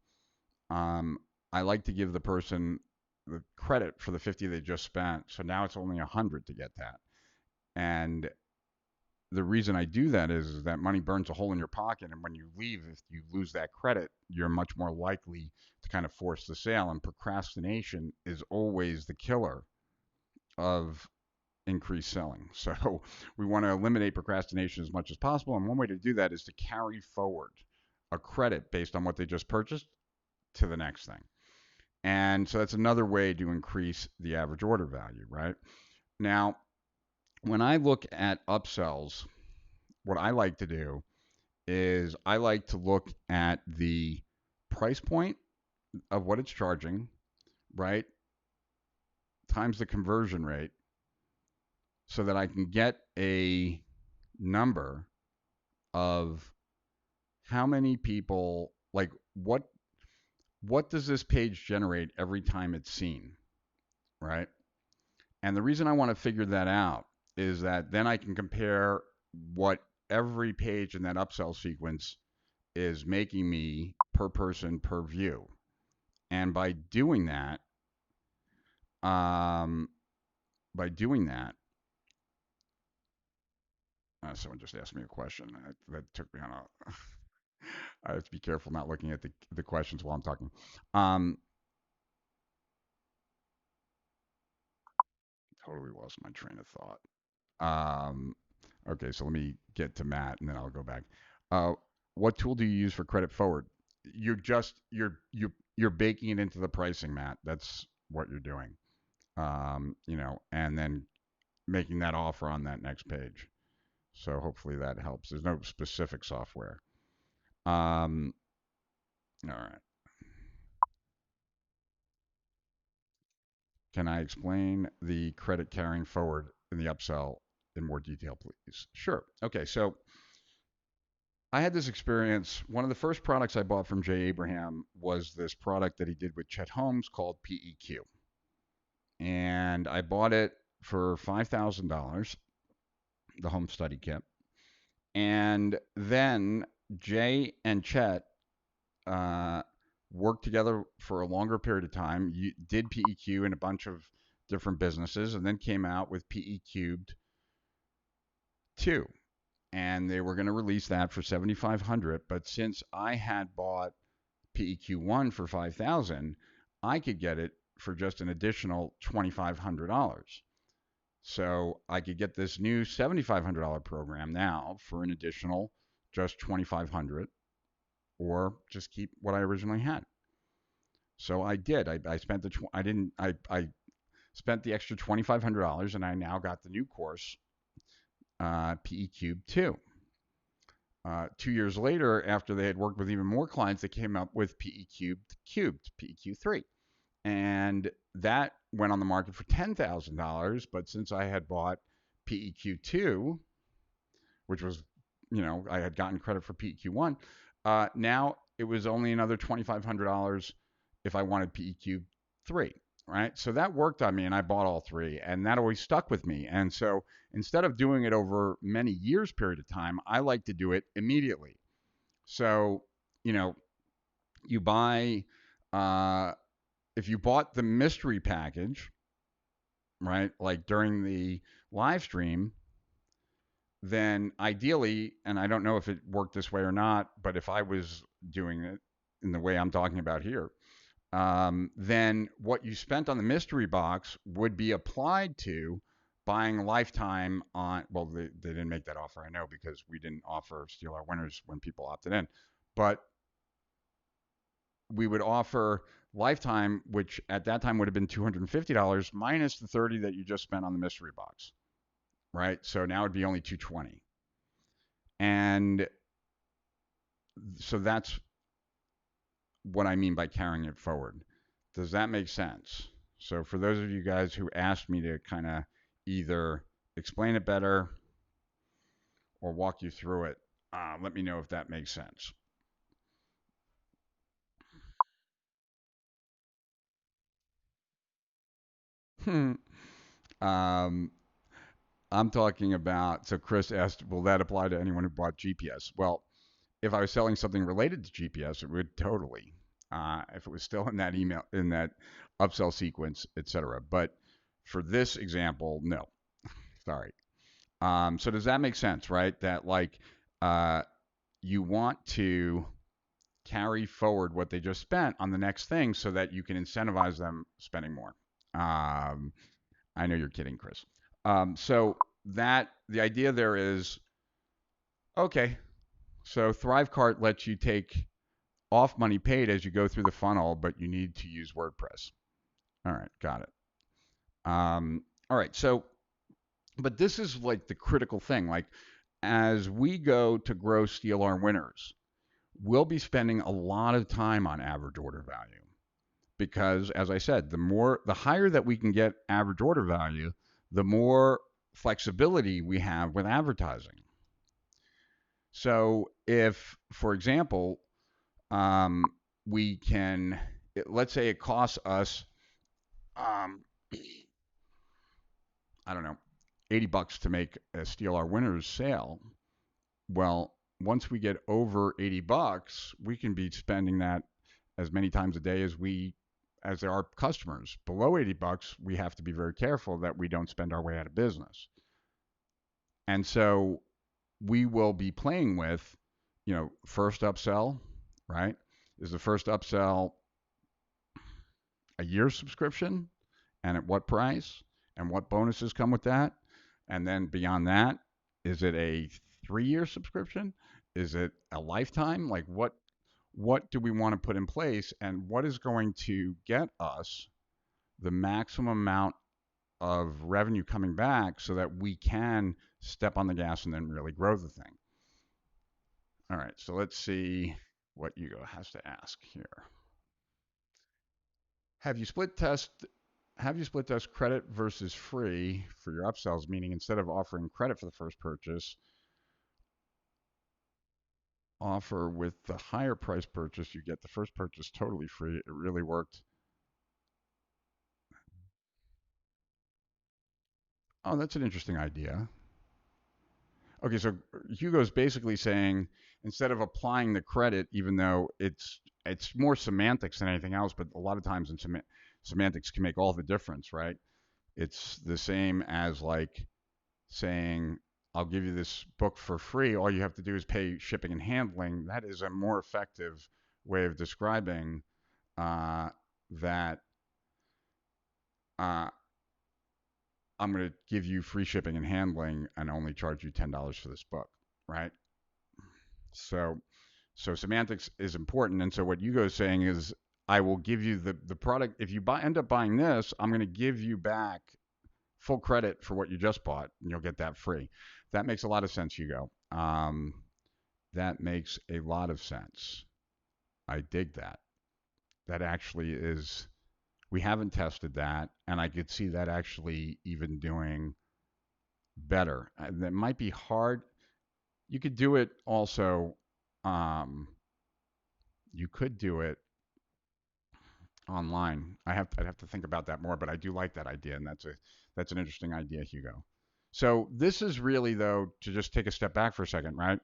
um, I like to give the person the credit for the 50 they just spent. So now it's only 100 to get that. And the reason I do that is that money burns a hole in your pocket, and when you leave, if you lose that credit, you're much more likely to kind of force the sale. And procrastination is always the killer of increased selling. So we want to eliminate procrastination as much as possible. And one way to do that is to carry forward a credit based on what they just purchased to the next thing. And so that's another way to increase the average order value, right? Now, when I look at upsells, what I like to do is I like to look at the price point of what it's charging, right? times the conversion rate so that I can get a number of how many people, like what does this page generate every time it's seen, right? And the reason I want to figure that out is that then I can compare what every page in that upsell sequence is making me per person per view. And um, by doing that, someone just asked me a question. That took me on a. I have to be careful not looking at the questions while I'm talking. Um, totally lost my train of thought. Okay, so let me get to Matt, and then I'll go back. Uh, what tool do you use for credit forward? You're baking it into the pricing, Matt. That's what you're doing. And then making that offer on that next page. So hopefully that helps. There's no specific software. Um, all right. Can I explain the credit carrying forward in the upsell in more detail, please? Sure. Okay. So I had this experience. One of the first products I bought from Jay Abraham was this product that he did with Chet Holmes called PEQ. And I bought it for $5,000, the home study kit. And then Jay and Chet uh, worked together for a longer period of time. You did PEQ in a bunch of different businesses, and then came out with PE Cubed 2. And they were going to release that for 7,500. But since I had bought PEQ1 for 5,000, I could get it for just an additional $2,500. So I could get this new $7,500 program now for an additional just 2,500, or just keep what I originally had. So I did. I spent the I spent the extra $2,500, and I now got the new course, PE Cube 2. 2 years later, after they had worked with even more clients, they came up with PE Cubed, PEQ 3. And that went on the market for $10,000. But since I had bought PEQ 2, which was, I had gotten credit for PEQ 1, now it was only another $2,500 if I wanted PEQ 3, right? So that worked on me, and I bought all three, and that always stuck with me. And so instead of doing it over many years period of time, I like to do it immediately. So, you buy, if you bought the mystery package, right, like during the live stream, then ideally, and I don't know if it worked this way or not, but if I was doing it in the way I'm talking about here, then what you spent on the mystery box would be applied to buying lifetime on. Well, they didn't make that offer, I know, because we didn't offer Steal Our Winners when people opted in. But we would offer lifetime, which at that time would have been $250 minus the 30 that you just spent on the mystery box, right? So now it'd be only 220. And so that's what I mean by carrying it forward. Does that make sense? So for those of you guys who asked me to kind of either explain it better or walk you through it, let me know if that makes sense. um, I'm talking about, so Chris asked, will that apply to anyone who bought GPS? Well, if I was selling something related to GPS, it would totally. If it was still in that email, in that upsell sequence, etc. But for this example, no. Sorry. So does that make sense, right? That like you want to carry forward what they just spent on the next thing so that you can incentivize them spending more. I know you're kidding, Chris. So that the idea there is, okay, so Thrivecart lets you take off money paid as you go through the funnel, but you need to use WordPress. All right, got it. All right, so, but this is like the critical thing. Like, as we go to grow Steal Our Winners, we'll be spending a lot of time on average order value. because, as I said, the higher that we can get average order value, the more flexibility we have with advertising. So if, for example, um, we can, let's say it costs us, um, I don't know, $80 to make a Steal Our Winners sale. Well, once we get over $80, we can be spending that as many times a day as there are customers. Below $80, we have to be very careful that we don't spend our way out of business. And so we will be playing with, first upsell, right? Is the first upsell a year subscription, and at what price, and what bonuses come with that? And then beyond that, is it a 3-year subscription? Is it a lifetime? Like what do we want to put in place, and what is going to get us the maximum amount of revenue coming back so that we can step on the gas and then really grow the thing? All right, so let's see what Hugo has to ask here. Have you split test have you split test credit versus free for your upsells? Meaning, instead of offering credit for the first purchase, offer with the higher price purchase, you get the first purchase totally free. It really worked. Oh, that's an interesting idea. Okay, so Hugo's basically saying, instead of applying the credit, even though it's more semantics than anything else, but a lot of times in semantics can make all the difference, right? It's the same as like saying, I'll give you this book for free. All you have to do is pay shipping and handling. That is a more effective way of describing that uh, I'm going to give you free shipping and handling and only charge you $10 for this book, right? So, so semantics is important. And so what Hugo is saying is, I will give you the product. If you end up buying this, I'm going to give you back full credit for what you just bought, and you'll get that free. That makes a lot of sense, Hugo. That makes a lot of sense. I dig that. That actually is, we haven't tested that, and I could see that actually even doing better. That might be hard. You could do it also. Um, you could do it online. I'd have to think about that more, but I do like that idea, and that's an interesting idea, Hugo. So this is really, though, to just take a step back for a second, right?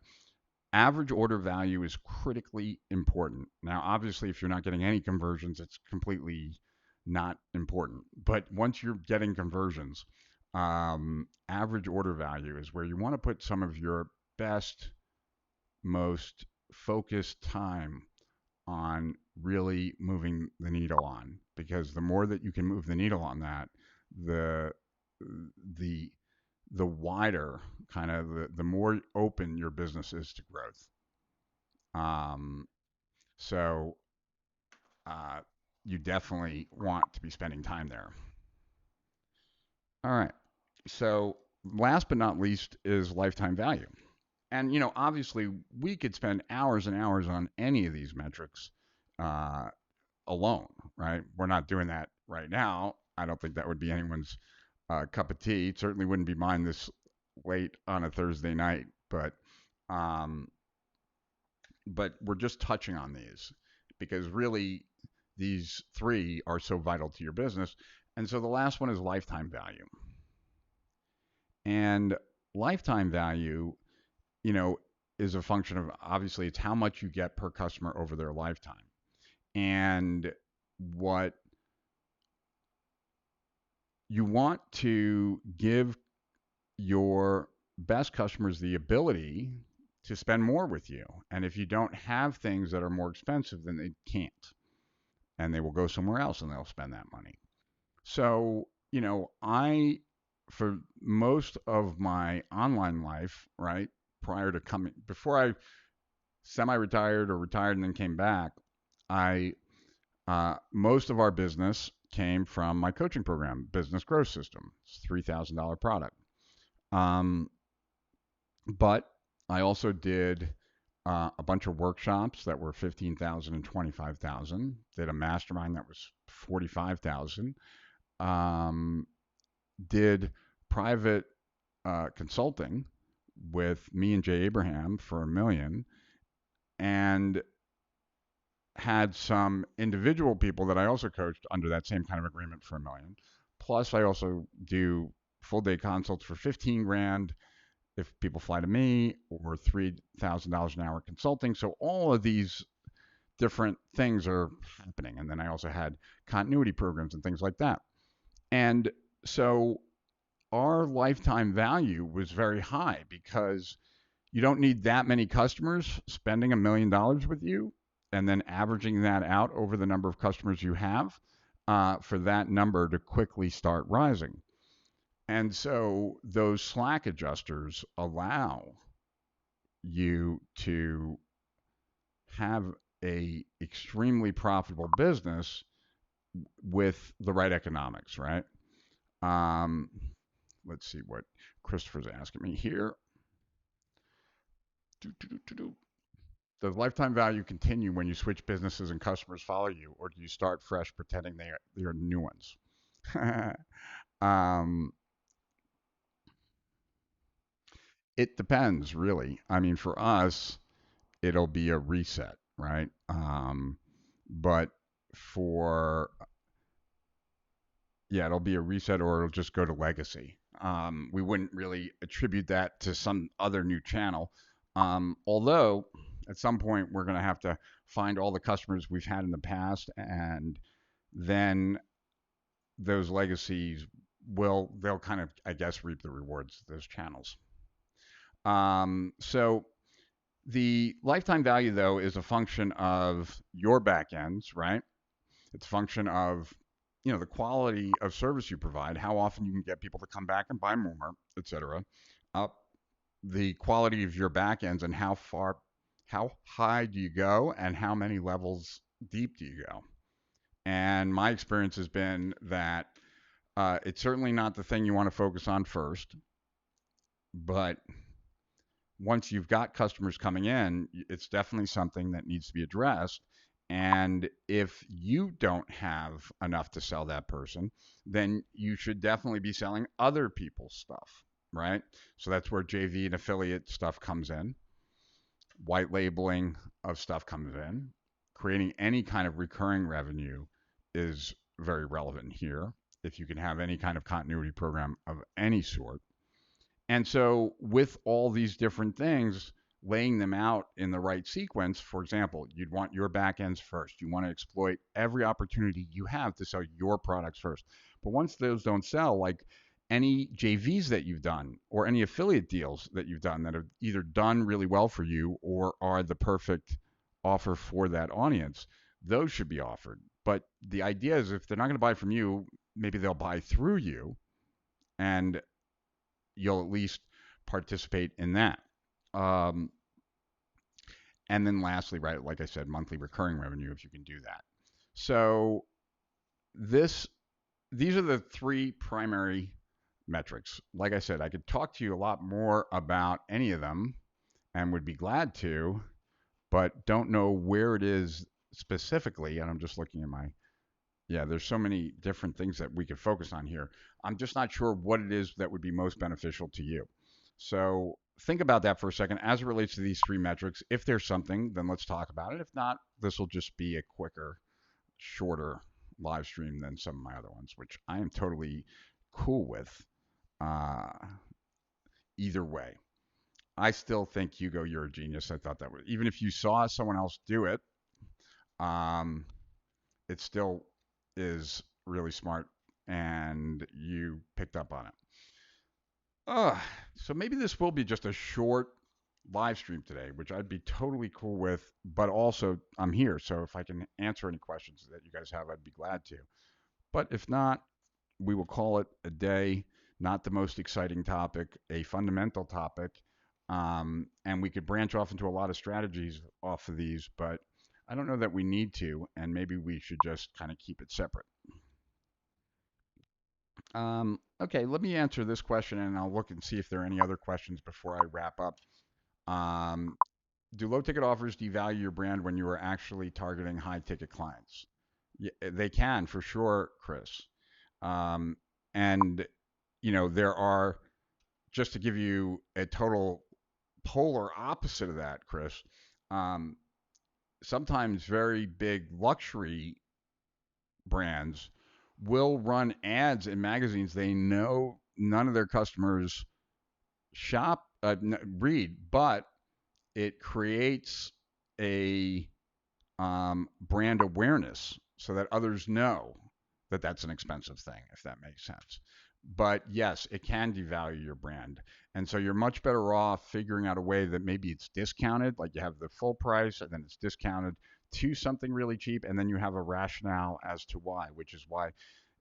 Average order value is critically important. Now, obviously, if you're not getting any conversions, it's completely not important. But once you're getting conversions, average order value is where you want to put some of your best, most focused time on really moving the needle on, because the more that you can move the needle on that, the the the wider kind of the more open your business is to growth. Um, so uh, you definitely want to be spending time there. All right. So last but not least is lifetime value. And obviously, we could spend hours and hours on any of these metrics uh, alone, right? We're not doing that right now. I don't think that would be anyone's cup of tea. It certainly wouldn't be mine this late on a Thursday night. Um, but we're just touching on these because really these three are so vital to your business. And so the last one is lifetime value. And lifetime value, you know, is a function of, obviously, it's how much you get per customer over their lifetime. And what you want to give your best customers the ability to spend more with you. And if you don't have things that are more expensive, then they can't. And they will go somewhere else and they'll spend that money. So, for most of my online life, right, before I semi retired or retired and then came back, most of our business came from my coaching program, Business Growth System. It's a $3,000 product. Um, but I also did a bunch of workshops that were 15,000 and 25,000. Did a mastermind that was 45,000. Um, did private consulting with me and Jay Abraham for 1 million, and had some individual people that I also coached under that same kind of agreement for 1 million. Plus, I also do full day consults for 15 grand if people fly to me, or $3,000 an hour consulting. So all of these different things are happening. And then I also had continuity programs and things like that. And so our lifetime value was very high because you don't need that many customers spending $1 million with you and then averaging that out over the number of customers you have for that number to quickly start rising. And so those slack adjusters allow you to have a extremely profitable business with the right economics, right? Um, let's see what Christopher's asking me here. Does lifetime value continue when you switch businesses and customers follow you, or do you start fresh pretending they are new ones? um, it depends, really. I mean, for us, it'll be a reset, right? But for yeah, it'll be a reset, or it'll just go to legacy. We wouldn't really attribute that to some other new channel. Although at some point we're going to have to find all the customers we've had in the past, and then those legacies they'll kind of, I guess, reap the rewards of those channels. So the lifetime value, though, is a function of your back ends, right? It's a function of the quality of service you provide, how often you can get people to come back and buy more, et cetera. Uh, the quality of your back ends and how high do you go, and how many levels deep do you go. And my experience has been that it's certainly not the thing you want to focus on first, but once you've got customers coming in, it's definitely something that needs to be addressed. And if you don't have enough to sell that person, then you should definitely be selling other people's stuff, right? So that's where JV and affiliate stuff comes in. White labeling of stuff comes in. Creating any kind of recurring revenue is very relevant here. If you can have any kind of continuity program of any sort, and so, with all these different things, laying them out in the right sequence, for example, you'd want your back ends first. You want to exploit every opportunity you have to sell your products first. But once those don't sell, like any JVs that you've done or any affiliate deals that you've done that have either done really well for you or are the perfect offer for that audience, those should be offered. But the idea is if they're not going to buy from you, maybe they'll buy through you. And you'll at least participate in that. Um, and then lastly, right, like I said, monthly recurring revenue if you can do that. So this these are the three primary metrics. Like I said, I could talk to you a lot more about any of them and would be glad to, but don't know where it is specifically. And I'm just looking at my yeah, there's so many different things that we could focus on here. I'm just not sure what it is that would be most beneficial to you. So think about that for a second as it relates to these three metrics. If there's something, then let's talk about it. If not, this will just be a quicker, shorter live stream than some of my other ones, which I am totally cool with. Uh, Either way, I still think Hugo, you're a genius. I thought that was even if you saw someone else do it, um, it still is really smart, and you picked up on it. So maybe this will be just a short live stream today, which I'd be totally cool with, but also I'm here. So if I can answer any questions that you guys have, I'd be glad to. But if not, we will call it a day. Not the most exciting topic, a fundamental topic. And we could branch off into a lot of strategies off of these, but I don't know that we need to, and maybe we should just kind of keep it separate. Okay, let me answer this question and I'll look and see if there are any other questions before I wrap up. Um, Do low ticket offers devalue your brand when you are actually targeting high ticket clients? Yeah, they can for sure, Chris. Um, and there are, just to give you a total polar opposite of that, Chris. Um, Sometimes very big luxury brands will run ads in magazines they know none of their customers read, but it creates a brand awareness so that others know that that's an expensive thing, if that makes sense. But yes, it can devalue your brand. And so you're much better off figuring out a way that maybe it's discounted, like you have the full price and then it's discounted to something really cheap. And then you have a rationale as to why, which is why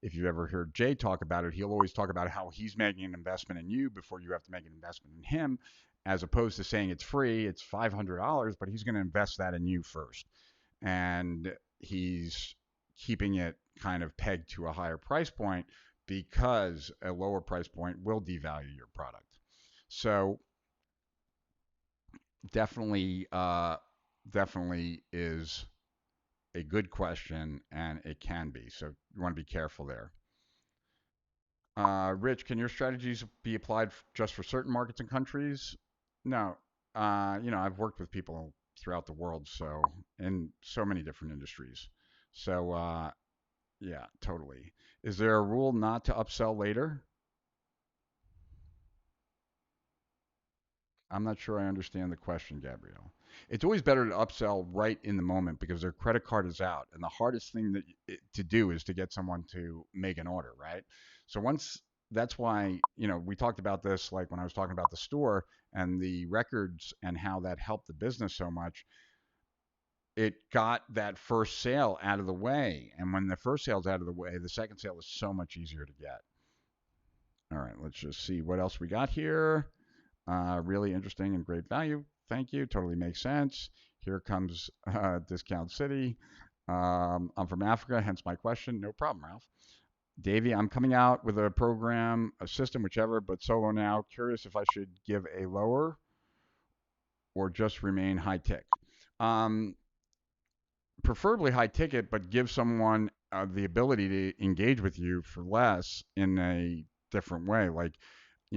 if you ever heard Jay talk about it, he'll always talk about how he's making an investment in you before you have to make an investment in him, as opposed to saying it's free, it's $500, but he's going to invest that in you first. And he's keeping it kind of pegged to a higher price point because a lower price point will devalue your product. So definitely, definitely is a good question, and it can be. So you want to be careful there. Rich, can your strategies be applied just for certain markets and countries? No. I've worked with people throughout the world, so in so many different industries. So yeah, totally. Is there a rule not to upsell later? I'm not sure I understand the question, Gabrielle. It's always better to upsell right in the moment because their credit card is out, and the hardest thing to do is to get someone to make an order, right? So once that's why we talked about this, like when I was talking about the store and the records and how that helped the business so much. It got that first sale out of the way, and when the first sale's out of the way, the second sale is so much easier to get. All right, let's just see what else we got here. Really interesting and great value. Thank you. Totally makes sense. Here comes Discount City. I'm from Africa, hence my question. No problem, Ralph. Davey, I'm coming out with a program, a system, whichever, but solo now. Curious if I should give a lower or just remain high tick. Um, Preferably high ticket, but give someone the ability to engage with you for less in a different way. Like,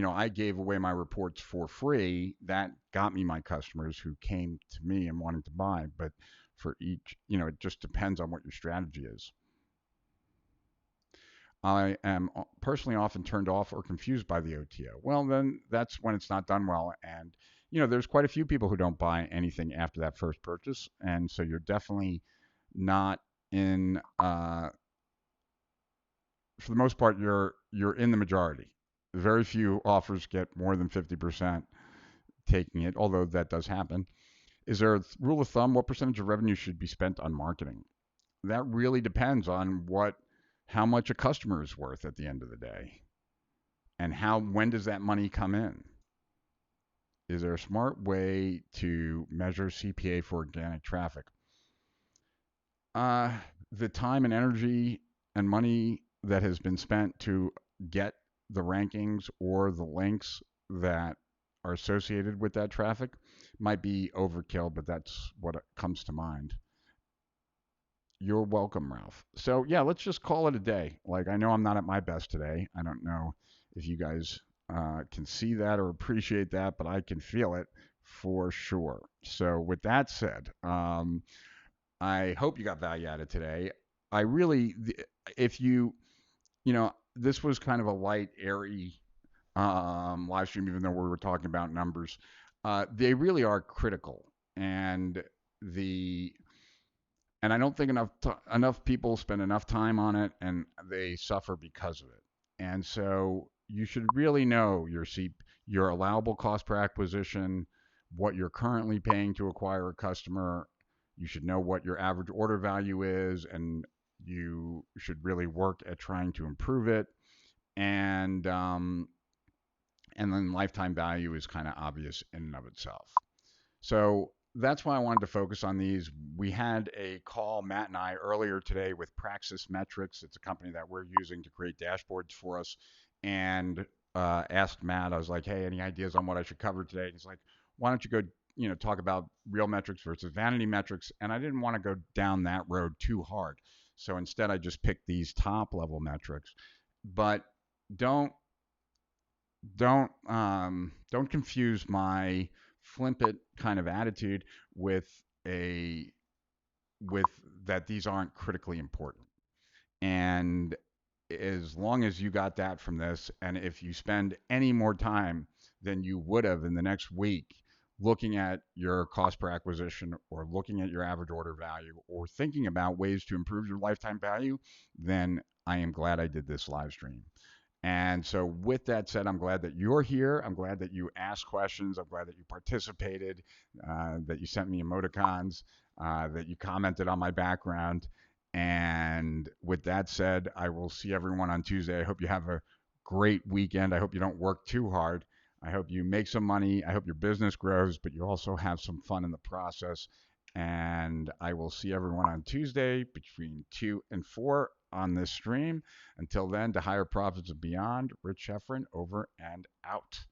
I gave away my reports for free. That got me my customers who came to me and wanted to buy. But for each, it just depends on what your strategy is. I am personally often turned off or confused by the OTO. Well, then that's when it's not done well. And, there's quite a few people who don't buy anything after that first purchase. And so you're definitely not in, for the most part, you're in the majority. Very few offers get more than 50% taking it, although that does happen. Is there a rule of thumb? What percentage of revenue should be spent on marketing? That really depends on how much a customer is worth at the end of the day, and when does that money come in? Is there a smart way to measure CPA for organic traffic? Uh, the time and energy and money that has been spent to get the rankings or the links that are associated with that traffic might be overkill, but that's what comes to mind. You're welcome, Ralph. So, yeah, let's just call it a day. Like, I know I'm not at my best today. I don't know if you guys can see that or appreciate that, but I can feel it for sure. So, with that said, I hope you got value out of today. I really, if this was kind of a light, airy live stream, even though we were talking about numbers. They really are critical, and the and I don't think enough people spend enough time on it, and they suffer because of it. And so you should really know your allowable cost per acquisition, what you're currently paying to acquire a customer. You should know what your average order value is, and you should really work at trying to improve it. And then lifetime value is kind of obvious in and of itself. So that's why I wanted to focus on these. We had a call, Matt and I, earlier today with Praxis Metrics. It's a company that we're using to create dashboards for us. And asked Matt, I was like, hey, any ideas on what I should cover today? And he's like, why don't you go talk about real metrics versus vanity metrics, and I didn't want to go down that road too hard. So instead, I just picked these top level metrics. But don't don't confuse my flimp it kind of attitude with a with that these aren't critically important. And as long as you got that from this, and if you spend any more time than you would have in the next week looking at your cost per acquisition or looking at your average order value or thinking about ways to improve your lifetime value, then I am glad I did this live stream. And so, with that said, I'm glad that you're here. I'm glad that you asked questions. I'm glad that you participated, that you sent me emoticons, that you commented on my background. And with that said, I will see everyone on Tuesday. I hope you have a great weekend. I hope you don't work too hard. I hope you make some money. I hope your business grows, but you also have some fun in the process. And I will see everyone on Tuesday between 2 and 4 on this stream. Until then, to higher profits and beyond, Rich Heffron over and out.